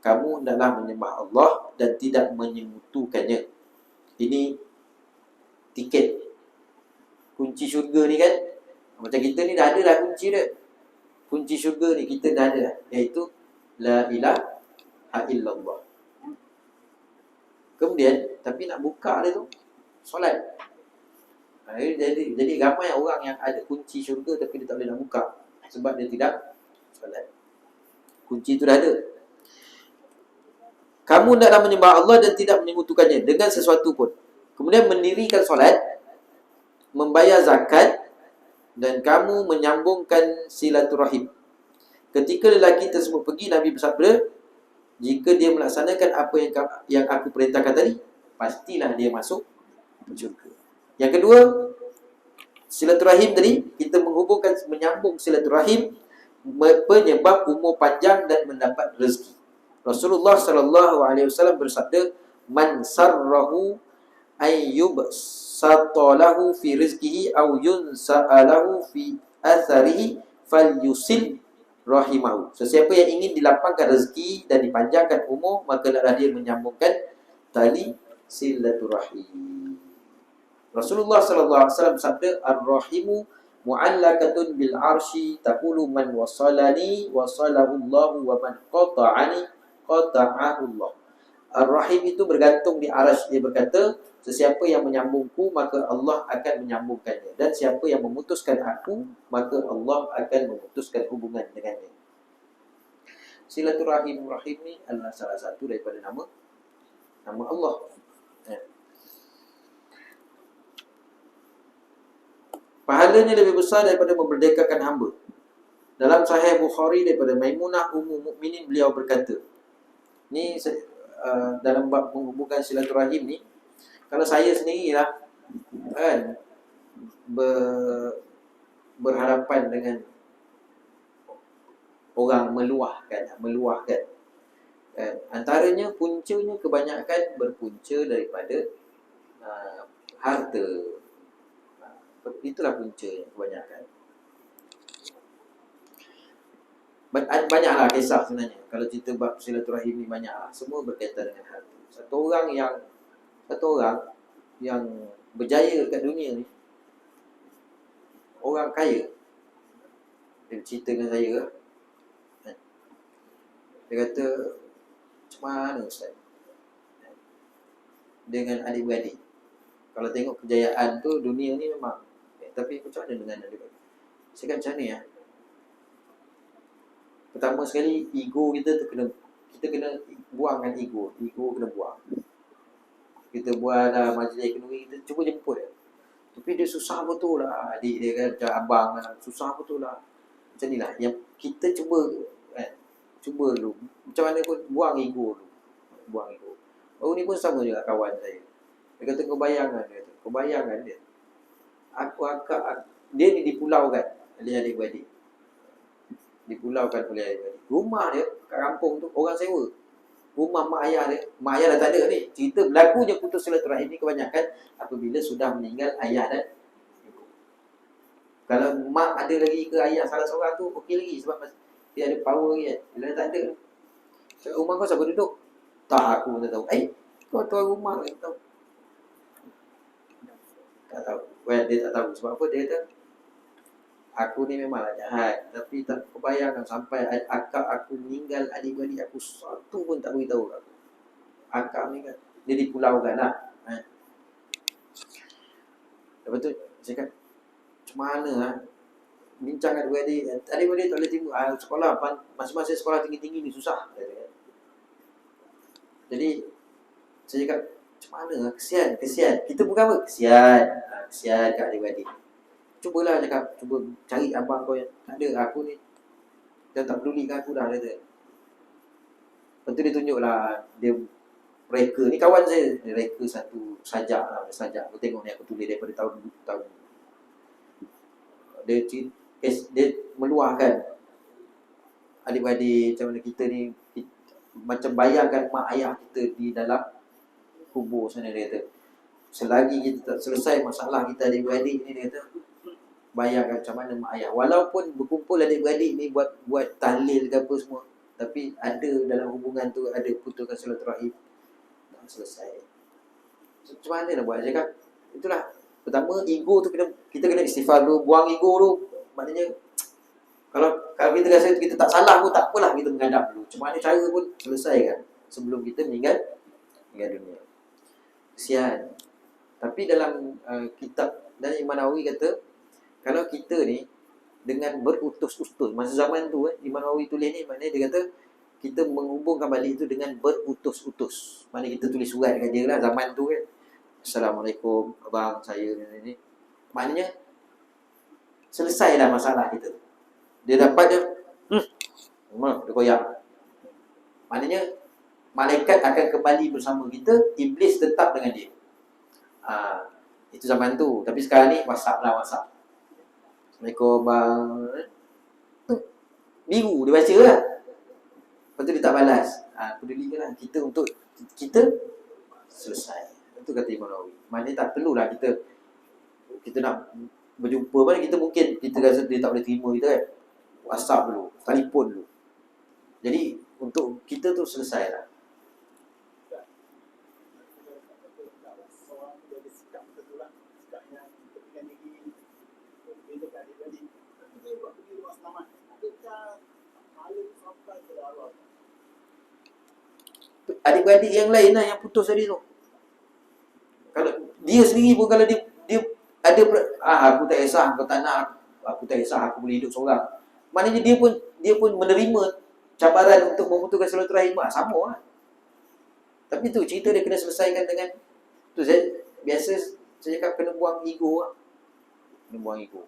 A: kamu hendaklah menyembah Allah dan tidak menyekutukannya. Ini tiket kunci syurga ni kan. Macam kita ni dah ada dah kunci dia. Kunci syurga ni kita dah ada, iaitu la ilaha illallah. Kemudian, tapi nak buka dia tu solat. Jadi ramai orang yang ada kunci syurga tapi dia tak boleh nak buka sebab dia tidak solat. Kunci tu dah ada. Kamu hendaklah menyembah Allah dan tidak menyekutukannya dengan sesuatu pun. Kemudian mendirikan solat, membayar zakat, dan kamu menyambungkan silaturahim. Ketika lelaki tersebut pergi, Nabi bersabda, jika dia melaksanakan apa yang aku perintahkan tadi, pastilah dia masuk syurga. Yang kedua, silaturahim tadi, kita menyambung silaturahim, penyebab umur panjang dan mendapat rezeki. Rasulullah sallallahu alaihi wasallam bersabda, man sarrahu ayyub satalahu fi rizqihi aw yunsa'alahu fi atharihi falyusil rahimahu. Sesiapa yang ingin dilapangkan rezeki dan dipanjangkan umur, maka hendaklah dia menyambungkan tali silaturahim. Rasulullah sallallahu alaihi wasallam bersabda, ar-rahimu mu'allakatun bil arsy taqulu man wasalani wasalahu Allah wa man qata'ani qata'ahu Allah. Ar-rahim itu bergantung di arsy. Dia berkata, sesiapa yang menyambungku, maka Allah akan menyambungkannya. Dan siapa yang memutuskan aku, maka Allah akan memutuskan hubungan dengannya. Silaturahim ni adalah salah satu daripada nama Allah. Pahalanya lebih besar daripada memerdekakan hamba. Dalam Sahih Bukhari daripada Maimunah Ummul Mukminin, beliau berkata, ni dalam bab menghubungkan silaturahim ni, kalau saya sendirilah kan berhadapan dengan orang meluahkan antaranya puncanya kebanyakan berpunca daripada harta. Itulah puncanya kebanyakan. Banyaklah kisah sebenarnya. Kalau cerita bab silaturahim ni banyaklah. Semua berkaitan dengan harta. Satu orang yang berjaya kat dunia ni, orang kaya, dia cerita dengan saya. Dia kata, macam mana Ustaz dengan adik-beradik? Kalau tengok kejayaan tu dunia ni memang, tapi macam mana dengan adik-beradik? Saya kata macam ni ya. Pertama sekali, ego kita kena buangkan ego kena buang. Kita buat majlis ekonomi, kita cuba jemput dia. Tapi dia susah betul lah. Adik dia kan, macam abang lah. Susah betul lah. Macam ni lah. Yang kita cuba, cuba dulu. Macam mana pun buang ego dulu. Buang ego. Baru ni pun sama juga kawan saya. Dia kata kau bayangkan dia. Kau bayangkan dia. Dia ni dipulaukan oleh adik-beradik. Dipulaukan oleh adik-beradik. Rumah dia kat kampung tu orang sewa. Rumah mak ayah dia, mak ayah dah tak ada ni. Cerita berlakunya putus silaturahim ni kebanyakan apabila sudah meninggal ayah dan ibu. Kalau mak ada lagi ke ayah salah seorang tu okey lagi sebab dia ada power lagi kan. Bila tak ada, cakap rumah kau siapa duduk? Tak, aku tak tahu. Kau tuan rumah tak tahu. Tak tahu. Well, dia tak tahu sebab apa dia kata aku ni memanglah jahat, tapi tak kebayangkan sampai akak aku meninggal, adik-beradik aku satu pun tak beritahu aku. Akak meninggal, dia dipulaukan lah. Lepas tu saya kata macam mana bincang dengan adik-beradik, adik-beradik tak boleh tengok sekolah, masing-masing sekolah tinggi-tinggi ni susah. Jadi saya cakap macam mana, kesian. Kita bukan apa, kesian kat adik-beradik. Cubalah cakap, cuba cari abang kau yang tak ada, aku ni dia tak peduli dengan aku dah, kata. Lepas tu dia tunjuklah, dia reka, ni kawan saya, dia reka satu sajak lah, sajak. Aku tengok ni, aku tulis daripada tahun dia meluahkan adik-beradik, macam mana kita ni, macam bayangkan mak ayah kita di dalam kubur sana, dia kata. Selagi kita tak selesai masalah kita adik-beradik ni, dia kata, bayangkan macam mana mak ayah. Walaupun berkumpul adik-beradik ni buat tahlil ke apa semua, tapi ada dalam hubungan tu ada putuskan silaturahim, tak selesai. So, macam mana nak buat? Saya cakap itulah. Pertama, ego tu kita kena istighfar dulu, buang ego dulu. Maknanya kalau kita rasa kita tak salah pun tak apalah, kita menghadap dulu. Macam mana cara pun selesaikan sebelum kita meninggal dunia. Kesian. Tapi dalam kitab dan Imam Nawawi kata, kalau kita ni dengan berutus-utus, masa zaman tu Imam Nawawi tulis ni, maknanya dia kata kita menghubungkan balik itu dengan berutus-utus. Maknanya kita tulis surat dekat dia lah zaman tu kan. Assalamualaikum abang saya ni. Maknanya selesailah masalah kita. Dia dapat dia dia koyak. Maknanya malaikat akan kembali bersama kita, iblis tetap dengan dia. Itu zaman tu. Tapi sekarang ni WhatsApp. Assalamualaikum bang. Biru dia baca lah. Lepas tu dia tak balas. Pedulikanlah kita untuk kita selesai. Itu kata Imam Nawawi. Maknanya tak perlulah kita nak berjumpa. Mana kita mungkin kita rasa dia tak boleh terima kita kan. WhatsApp dulu, telefon dulu. Jadi untuk kita tu selesai lah. Adik-beradik yang lain lah yang putus tadi tu. Kalau dia sendiri pun, kalau dia ada aku tak kisah, kau tak nak, aku tak kisah, aku boleh hidup seorang. Maknanya dia pun menerima cabaran untuk memutuskan silaturahim, sama lah. Tapi tu cerita dia kena selesaikan dengan tu. Biasa saya cakap kena buang ego lah. Kena buang ego.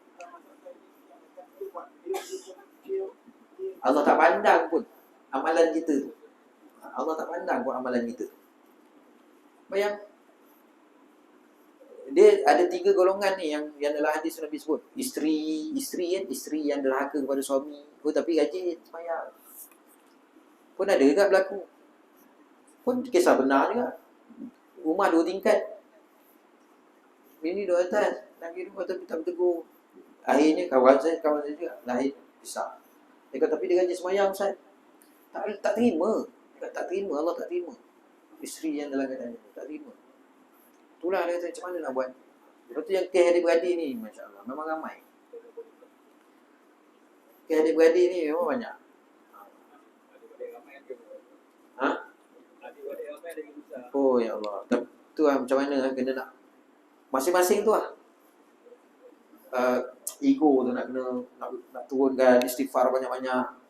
A: Allah tak pandang pun amalan kita tu. Allah tak pandang pun amalan kita. Bayang, dia ada 3 golongan ni yang dalam hadis Nabi sebut. Isteri yang derhaka kepada suami, tapi rajin sembahyang. Pun ada juga berlaku. Pun kisah benar juga. Rumah 2 tingkat, bini 2 atas, lagi 2 tapi tak bertegur. Akhirnya kawan saya juga lahir pisah. Dia kata tapi dia rajin sembahyang Ustaz. Tak terima. Dia kata tak terima, Allah tak terima. Isteri yang dalam keadaan itu tak terima. Itulah dia kata macam mana nak buat. Lepas tu yang kes adik-beradik ni, Masya Allah, memang ramai. Kes adik-beradik ni memang banyak. Oh ya Allah. Tu lah macam mana kena nak masing-masing tu lah. Ego tu nak kena nak turunkan, istighfar banyak-banyak.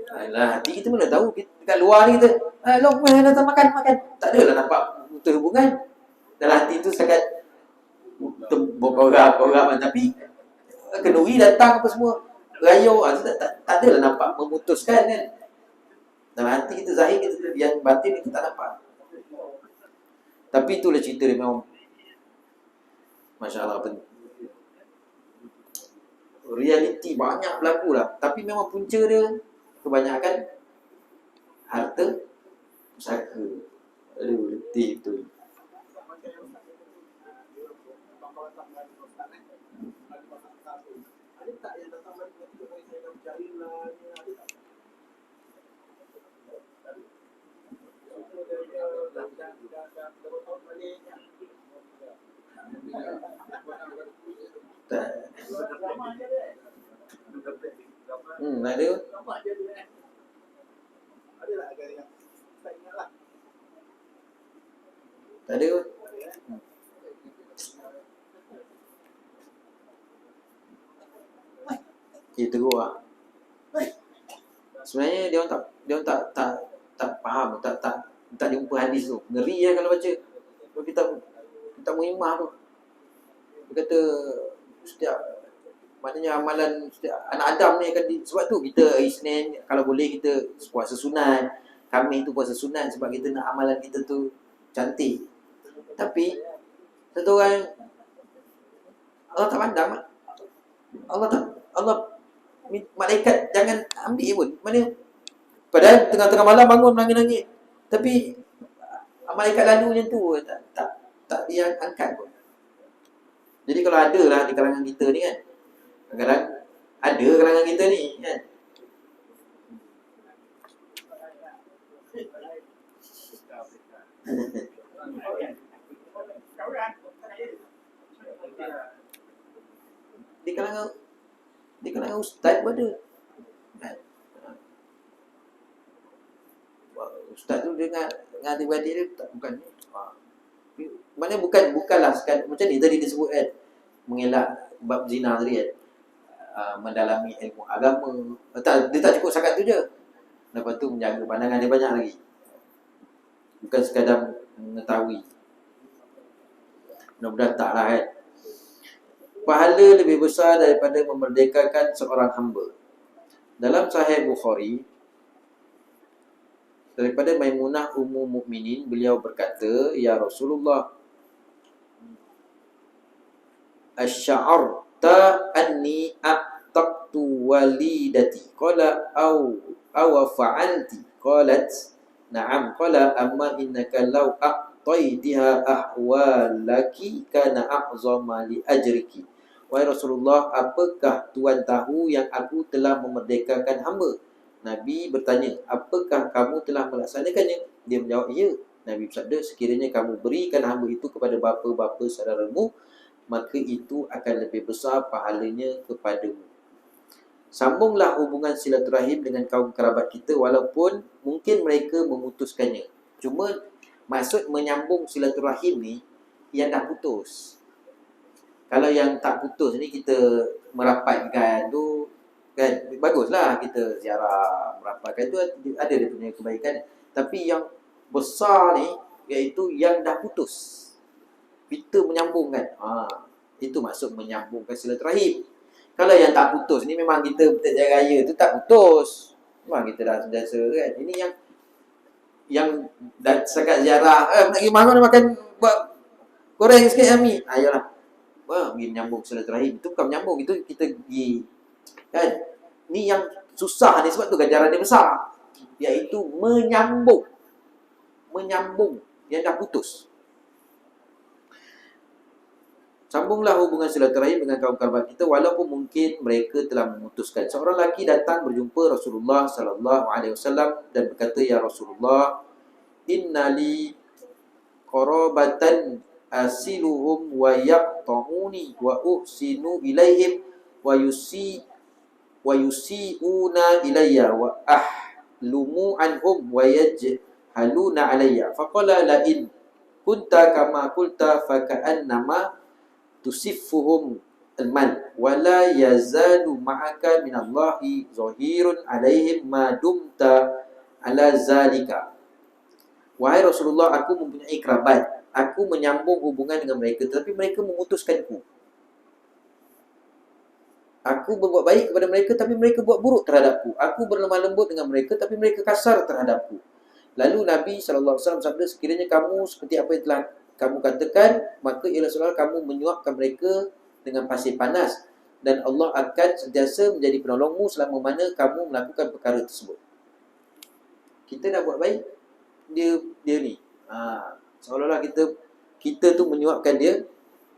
A: Alah, hati kita mana tahu kat luar ni kita, long datang makan. Tak adalah nampak putus hubungan. Dalam hati tu sangat berkorak-korak, tapi kenduri datang apa semua. Rayau, tak adalah nampak memutuskan kan. Dalam hati kita zahir kita, yang batin kita tak nampak. Tapi itulah cerita dia memang Masya Allah, realiti banyak berlaku lah. Tapi memang punca dia kebanyakan harta pusaka. Aduh, letih tu. Ada. Tak ada kot. Dia teruk lah. Sebenarnya dia orang tak faham, tak jumpa hadis tu. Ngeri lah kalau baca. Kalau kita muhimah tu. Dia kata setiap, maknanya amalan setiap anak Adam ni akan sebab tu kita hari Isnin kalau boleh kita puasa sunat, Khamis tu puasa sunat sebab kita nak amalan kita tu cantik. Tapi satu orang Allah tak pandang. Allah malaikat jangan ambil pun. Mana padahal tengah-tengah malam bangun nangis-nangis. Tapi malaikat lalu macam tu tak dia angkat pun. Jadi kalau ada lah di kalangan kita ni kan, kadang-kadang ada kalangan kita ni kan, di kalangan ustaz pun ada kan? Ustaz tu dengan adik-adik dia tak, bukan mana bukanlah sekadar macam ni tadi disebut kan, mengelak bab zina tadi kan, mendalami ilmu agama. Dia tak cukup sangat tu je. Lepas tu menjaga pandangan dia banyak lagi. Bukan sekadar mengetahui. Mudah-mudahan taklah kan. Pahala lebih besar daripada memerdekakan seorang hamba. Dalam Sahih Bukhari daripada Maimunah Ummul Mukminin, beliau berkata, ya Rasulullah, asy'arta anni aqtaqtu walidati qala aw fa'alti qalat na'am qala amma innaka law aqtaitiha ahwalaki kana a'zama li ajriki. Wahai Rasulullah, apakah tuan tahu yang aku telah memerdekakan hamba? Nabi bertanya, apakah kamu telah melaksanakannya? Dia menjawab, ya. Nabi bersabda, sekiranya kamu berikan hamba itu kepada bapa-bapa saudaramu, maka itu akan lebih besar pahalanya kepadamu. Sambunglah hubungan silaturahim dengan kaum kerabat kita walaupun mungkin mereka memutuskannya. Cuma maksud menyambung silaturahim ni yang dah putus. Kalau yang tak putus ni kita merapatkan tu kan, baguslah kita ziarah, merapatkan tu ada dia punya kebaikan. Tapi yang besar ni iaitu yang dah putus, kita menyambungkan. Itu maksud menyambungkan silaturahim. Kalau yang tak putus ni memang kita berjaya raya tu tak putus. Memang kita dah sentiasa kan. Ini yang dah sekat ziarah, nak pergi mana makan buat goreng sikit Ami. Ayolah. Pergi menyambung silaturahim. Itu bukan menyambung, itu kita pergi kan. Ni yang susah ni, sebab tu ganjaran dia besar. Iaitu menyambung yang dah putus. Sambunglah hubungan silaturahim dengan kaum kerabat kita walaupun mungkin mereka telah memutuskan. Seorang lelaki datang berjumpa Rasulullah sallallahu alaihi wasallam dan berkata, ya Rasulullah, innali qarabatan asiluhum wa yaqta'uni wa uhsinu ilaihim wa yusi'una ilayya wa ahlumu anhum wa yajhaluna alayya. Faqala la in kunta kama qulta fa ka'annama tusiffuhum al-mal wala yazalu ma'aka minallahi zahirun alaihim ma dumta ala zalika. Wahai Rasulullah, aku mempunyai kerabat, aku menyambung hubungan dengan mereka, tetapi mereka memutuskanku. Aku berbuat baik kepada mereka, tapi mereka buat buruk terhadapku. Aku berlemah lembut dengan mereka, tapi mereka kasar terhadapku. Lalu Nabi SAW sabda, sekiranya kamu seperti apa yang telah kamu katakan, maka ialah seolah kamu menyuapkan mereka dengan pasir panas, dan Allah akan sentiasa menjadi penolongmu selama mana kamu melakukan perkara tersebut. Kita nak buat baik, dia ni seolah-olah kita tu menyuapkan dia.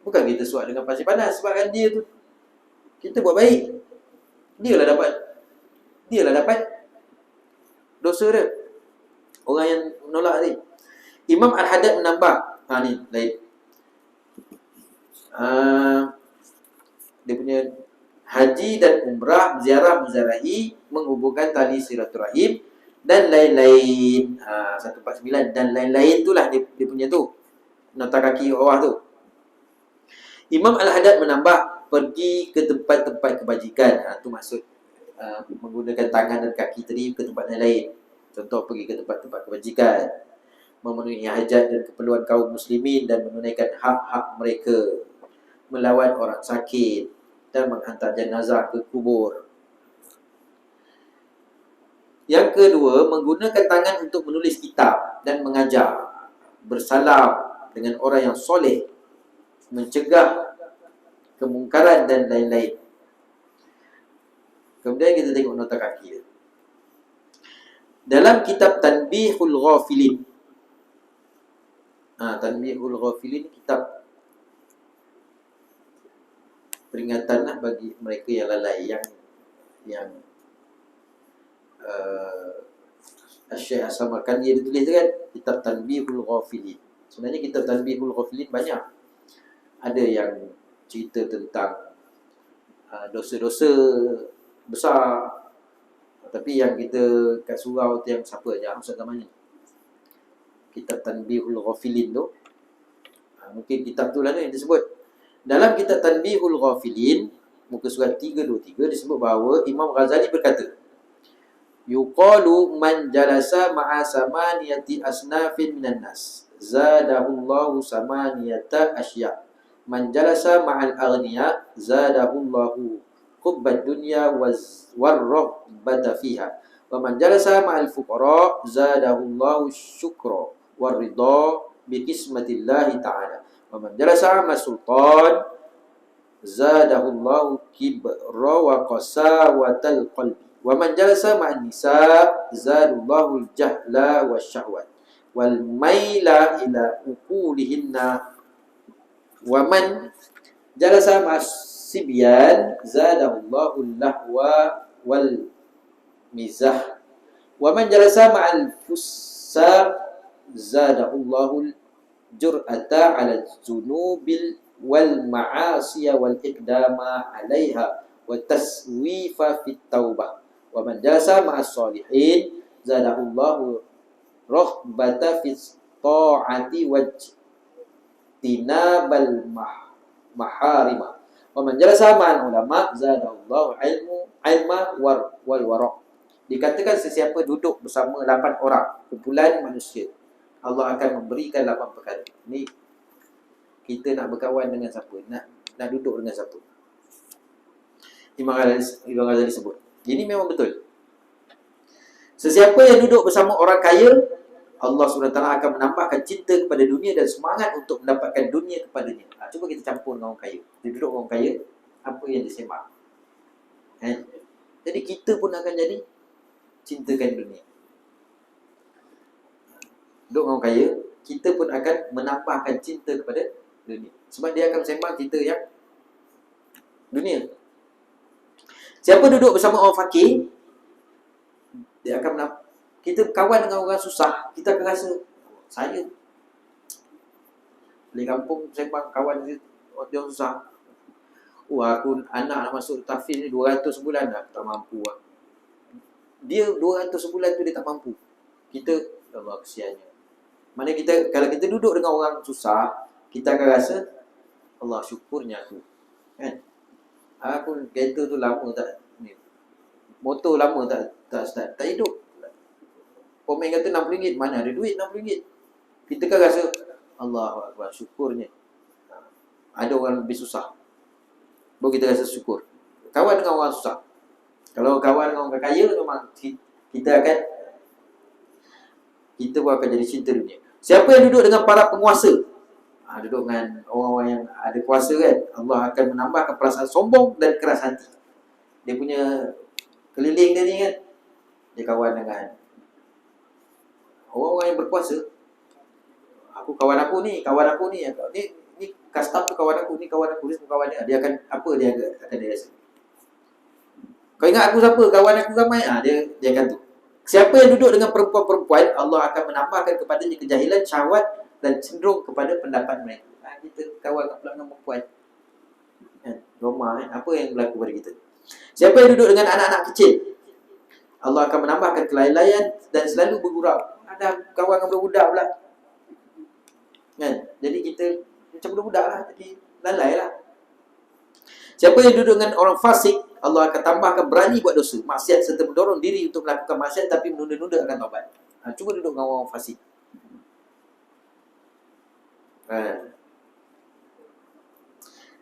A: Bukan kita suap dengan pasir panas, sebabkan dia tu kita buat baik, dialah dapat dosa dia, orang yang menolak ni. Imam Al-Haddad menambah, ni lain, dia punya haji dan umrah, ziarah muzarahi, menghubungkan tali silaturahim dan lain-lain. 149 dan lain-lain itulah dia punya tu, nota kaki bawah tu. Imam Al-Haddad menambah, pergi ke tempat-tempat kebajikan. Itu maksud menggunakan tangan dan kaki tadi ke tempat lain. Contoh, pergi ke tempat-tempat kebajikan, memenuhi hajat dan keperluan kaum muslimin dan menunaikan hak-hak mereka, melawat orang sakit dan menghantar jenazah ke kubur. Yang kedua, menggunakan tangan untuk menulis kitab dan mengajar, bersalam dengan orang yang soleh, mencegah kemungkaran dan lain-lain. Kemudian kita tengok nota kaki dia. Dalam kitab Tanbihul Ghafilin, Tanbihul Ghafilin kitab peringatan lah bagi mereka yang lalai, yang Syekh As-Samarkandi dia tulis kan, kitab Tanbihul Ghafilin. Sebenarnya kitab Tanbihul Ghafilin banyak. Ada yang cerita tentang dosa-dosa besar, tapi yang kita kat surau tu yang siapa je, Ustaz Zamani, kitab Tanbihul Ghafilin tu, mungkin kitab tu lah yang disebut. Dalam kitab Tanbihul Ghafilin, muka surat 323, disebut bahawa Imam Ghazali berkata, yuqalu man jalasa ma'a samaniyati asnafin minan nas zadahullahu samaniyata asya. Man jalasa ma'al aghniya zadahullahu hubbad dunya warraghbata fiha. Wa man jalasa ma'al fuqara zadahullahu syukra warridha bi qismatillahi ta'ala. Wa man jalasa ma'al sultan zadahullahu kibra wa qasawatal qalbi. Wa man jalasa ma'an nisa zadallahu al-jahla wasyahwat wal maila ila uqulihinna. Wa man jalasa ma'as sibyan zadallahu al-lahwa wal mizah. Wa man jalasa ma'al fusaq zadallahu al-jur'ata 'ala az-zunubil wal ma'asiya wal iqdama 'alaiha wa taswifa fit taubah. Wa man jalasa ma'as salihin zadahullahu raghbata fi ta'ati wajtinabal maharima. Wa man jalasa ma'al ulama zadahullahu ilma wal wara'. Dikatakan sesiapa duduk bersama 8 orang, kumpulan manusia, Allah akan memberikan 8 perkara. Ni kita nak berkawan dengan siapa, nak duduk dengan siapa. Imam Ghazali sebut. Ini memang betul. Sesiapa yang duduk bersama orang kaya, Allah SWT akan menambahkan cinta kepada dunia dan semangat untuk mendapatkan dunia kepadanya. Cuba kita campur dengan orang kaya. Dia duduk dengan orang kaya, apa yang dia semak. Jadi kita pun akan jadi cintakan dunia. Duduk dengan orang kaya, kita pun akan menambahkan cinta kepada dunia. Sebab dia akan sembang cinta yang dunia. Siapa duduk bersama orang fakir, dia akan kita kawan dengan orang susah, kita akan rasa, saya di kampung sembang kawan dia susah. Aku anak nak masuk tahfiz ni 200 sebulan dah, tak mampu lah. Dia 200 sebulan tu dia tak mampu. Kita, Allah kesiannya. Mana kita, kalau kita duduk dengan orang susah, kita akan rasa, Allah syukurnya aku. Kan? Aku kereta tu lama tak ni. Motor lama tak start. Tak hidup. Komen kata RM60, mana ada duit RM60. Kita kan rasa Allahu Akbar, syukurnya. Ada orang lebih susah. Baru kita rasa syukur. Kawan dengan orang susah. Kalau kawan dengan orang kaya, memang kita pun akan jadi cinta dunia. Siapa yang duduk dengan para penguasa, duduk dengan orang-orang yang ada kuasa kan, Allah akan menambahkan perasaan sombong dan keras hati. Dia punya keliling dia ni kan, dia kawan dengan orang-orang yang berkuasa. Kawan aku ni ni custom tu kawan aku, ni kawan aku, ni semua kawan dia. Dia akan apa dia akan dia rasa. Kau ingat aku siapa? Kawan aku ramai. Dia akan tu. Siapa yang duduk dengan perempuan-perempuan, Allah akan menambahkan kepadanya kejahilan, syahwat dan cenderung kepada pendapat mereka. Kita kawan dengan perempuan. Roma, apa yang berlaku pada kita? Siapa yang duduk dengan anak-anak kecil, Allah akan menambahkan kelalaian dan selalu bergurau. Ada kawan dengan budak-budak pula. Kan? Jadi kita macam budak-budak lah. Jadi lalai lah. Siapa yang duduk dengan orang fasik, Allah akan tambahkan berani buat dosa, maksiat serta mendorong diri untuk melakukan maksiat tapi menunda-nunda akan taubat. Cuba duduk dengan orang fasik.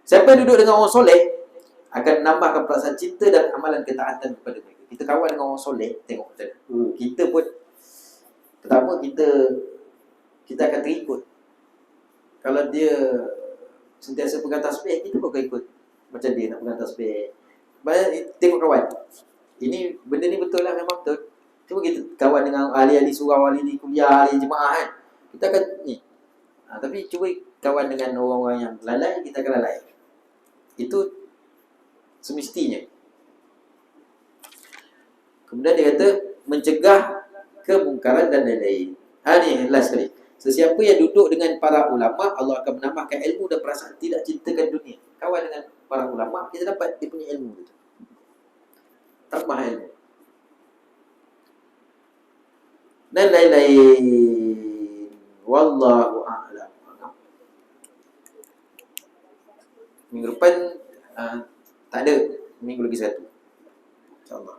A: Siapa yang duduk dengan orang soleh akan menambahkan perasaan cinta dan amalan ketaatan kepada mereka. Kita kawan dengan orang soleh, tengok macam kita pun pertama kita akan terikut. Kalau dia sentiasa pegang tasbih, kita pun akan ikut macam dia nak pegang tasbih. Tengok kawan, ini benda ni betul lah, memang betul. Cuba kita kawan dengan ahli-ahli surau, ahli kuliah, ahli jemaah kan, kita akan ni. Tapi cuba kawan dengan orang-orang yang lalai, kita akan lalai. Itu semestinya. Kemudian dia kata mencegah kemungkaran dan lain-lain. Ni last sekali. Sesiapa yang duduk dengan para ulama, Allah akan menambahkan ilmu dan perasaan tidak cintakan dunia. Kawan dengan para ulama, kita dapat dia punya ilmu itu. Tambah ilmu. Dan lain-lain. Wallahu a'lam. Minggu depan tak ada. Minggu lagi satu. InsyaAllah.